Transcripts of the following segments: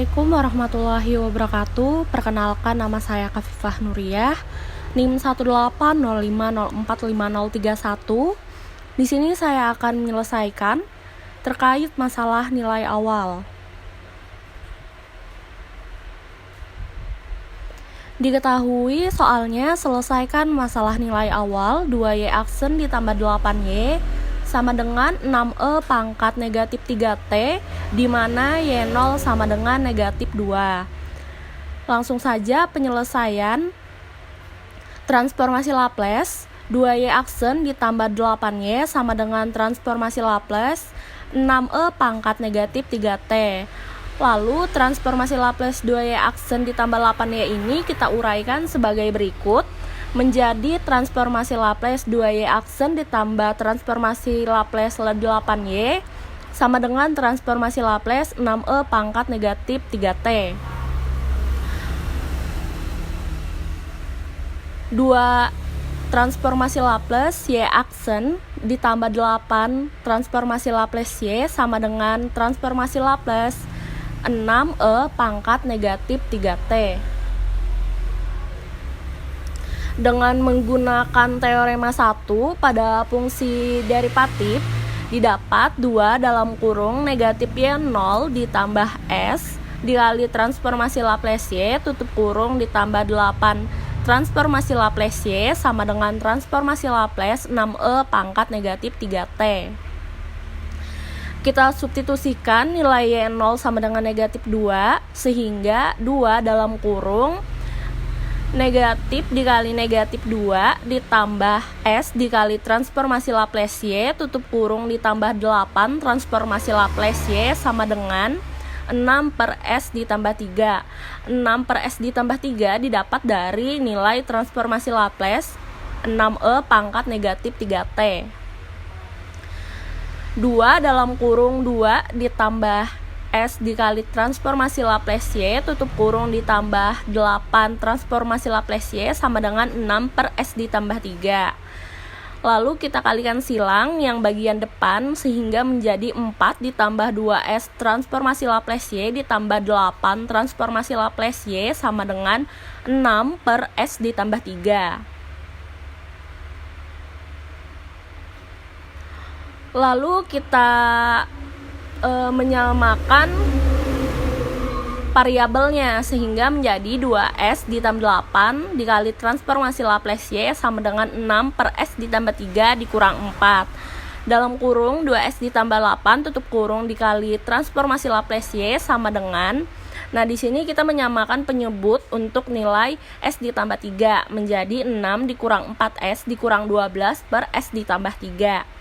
Assalamualaikum warahmatullahi wabarakatuh. Perkenalkan, nama saya Kafifah Nuriyah, NIM 18050455031. Di sini saya akan menyelesaikan terkait masalah nilai awal. Diketahui soalnya selesaikan masalah nilai awal 2Y aksen ditambah 8Y sama dengan 6E pangkat negatif 3T, di mana Y0 sama dengan negatif 2. Langsung saja penyelesaian transformasi Laplace 2Y aksen ditambah 8Y sama dengan transformasi Laplace 6E pangkat negatif 3T. Lalu transformasi Laplace 2Y aksen ditambah 8Y ini kita uraikan sebagai berikut, menjadi transformasi Laplace 2Y aksen ditambah transformasi Laplace 8Y sama dengan transformasi Laplace 6E pangkat negatif 3T. 2 transformasi Laplace Y aksen ditambah 8 transformasi Laplace Y sama dengan transformasi Laplace 6E pangkat negatif 3T. Dengan menggunakan teorema 1 pada fungsi derivatif, didapat 2 dalam kurung negatif Y0 ditambah S dikali transformasi Laplace Y tutup kurung ditambah 8 transformasi Laplace Y sama dengan transformasi Laplace 6E pangkat negatif 3T. Kita substitusikan nilai Y0 sama dengan negatif 2, sehingga 2 dalam kurung negatif dikali negatif 2 ditambah S dikali transformasi Laplace Y tutup kurung ditambah 8 transformasi Laplace Y sama dengan 6 per S ditambah 3. 6 per S ditambah 3 didapat dari nilai transformasi Laplace 6E pangkat negatif 3T. 2 dalam kurung 2 ditambah S dikali transformasi Laplace Y tutup kurung ditambah 8 transformasi Laplace Y sama dengan 6 per S ditambah 3. Lalu kita kalikan silang yang bagian depan sehingga menjadi 4 ditambah 2S transformasi Laplace Y ditambah 8 transformasi Laplace Y sama dengan 6 per S ditambah 3. Lalu kita menyamakan variabelnya sehingga menjadi 2S ditambah 8 dikali transformasi Laplace Y sama dengan 6 per S ditambah 3 dikurang 4. Dalam kurung 2S ditambah 8 tutup kurung dikali transformasi Laplace Y sama dengan, nah di sini kita menyamakan penyebut untuk nilai S ditambah 3 menjadi 6 dikurang 4S dikurang 12 per S ditambah 3.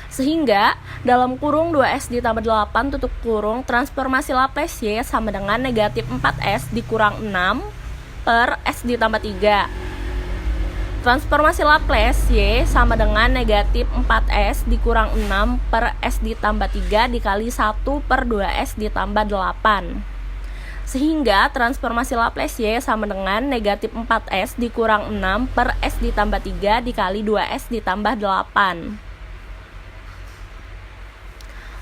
Sehingga dalam kurung 2S ditambah 8 tutup kurung transformasi Laplace Y sama dengan negatif 4S dikurang 6 per S ditambah 3. Transformasi Laplace Y sama dengan negatif 4S dikurang 6 per S ditambah 3 dikali 1 per 2S ditambah 8. Sehingga transformasi Laplace Y sama dengan negatif 4S dikurang 6 per S ditambah 3 dikali 2S ditambah 8.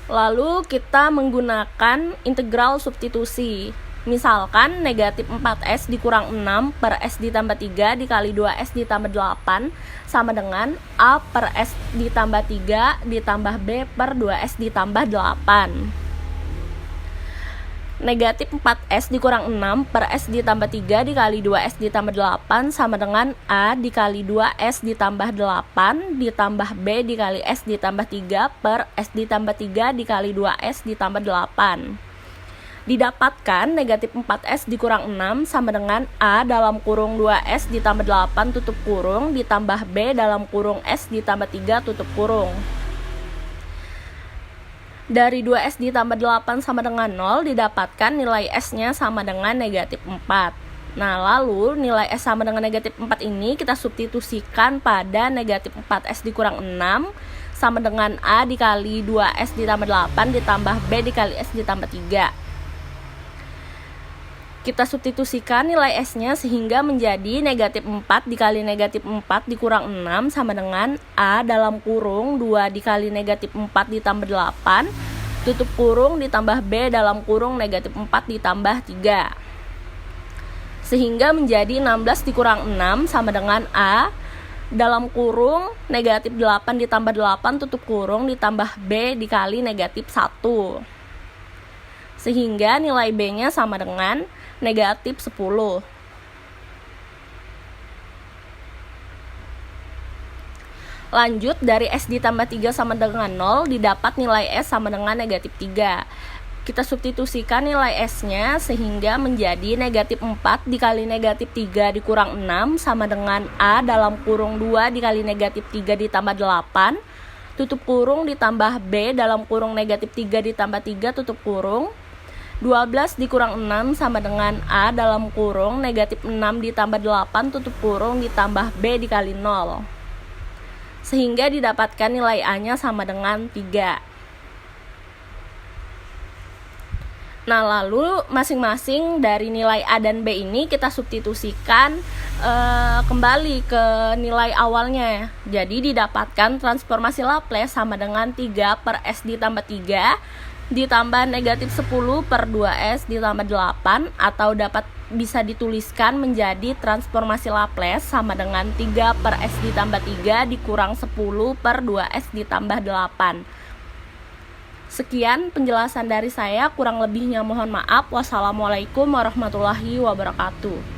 Lalu kita menggunakan integral substitusi. Misalkan negatif 4S dikurang 6 per S ditambah 3 dikali 2S ditambah 8 sama dengan A per S ditambah 3 ditambah B per 2S ditambah 8. Negatif 4S dikurang 6 per S ditambah 3 dikali 2S ditambah 8 sama dengan A dikali 2S ditambah 8 ditambah B dikali S ditambah 3 per S ditambah 3 dikali 2S ditambah 8. Didapatkan negatif 4S dikurang 6 sama dengan A dalam kurung 2S ditambah 8 tutup kurung ditambah B dalam kurung S ditambah 3 tutup kurung. Dari 2S ditambah 8 sama dengan 0 didapatkan nilai S-nya sama dengan negatif 4. Nah lalu nilai S sama dengan negatif 4 ini kita substitusikan pada negatif 4S dikurang 6 sama dengan A dikali 2S ditambah 8 ditambah B dikali S ditambah 3. Kita substitusikan nilai S-nya sehingga menjadi negatif 4 dikali negatif 4 dikurang 6 sama dengan A dalam kurung 2 dikali negatif 4 ditambah 8 tutup kurung ditambah B dalam kurung negatif 4 ditambah 3. Sehingga menjadi 16 dikurang 6 sama dengan A dalam kurung negatif 8 ditambah 8 tutup kurung ditambah B dikali negatif 1. Sehingga nilai B-nya sama dengan negatif 10. Lanjut, dari S ditambah 3 sama dengan 0 didapat nilai S sama dengan negatif 3. Kita substitusikan nilai S-nya sehingga menjadi negatif 4 dikali negatif 3 dikurang 6 sama dengan A dalam kurung 2 dikali negatif 3 ditambah 8 tutup kurung ditambah B dalam kurung negatif 3 ditambah 3 tutup kurung. 12 dikurang 6 sama dengan A dalam kurung negatif 6 ditambah 8 tutup kurung ditambah B dikali 0. Sehingga didapatkan nilai A-nya sama dengan 3. Nah, lalu masing-masing dari nilai A dan B ini kita substitusikan kembali ke nilai awalnya. Jadi didapatkan transformasi Laplace sama dengan 3 per S ditambah 3 ditambah negatif 10 per 2S ditambah 8, atau bisa dituliskan menjadi transformasi Laplace sama dengan 3 per S ditambah 3 dikurang 10 per 2S ditambah 8. Sekian penjelasan dari saya, kurang lebihnya mohon maaf. Wassalamualaikum warahmatullahi wabarakatuh.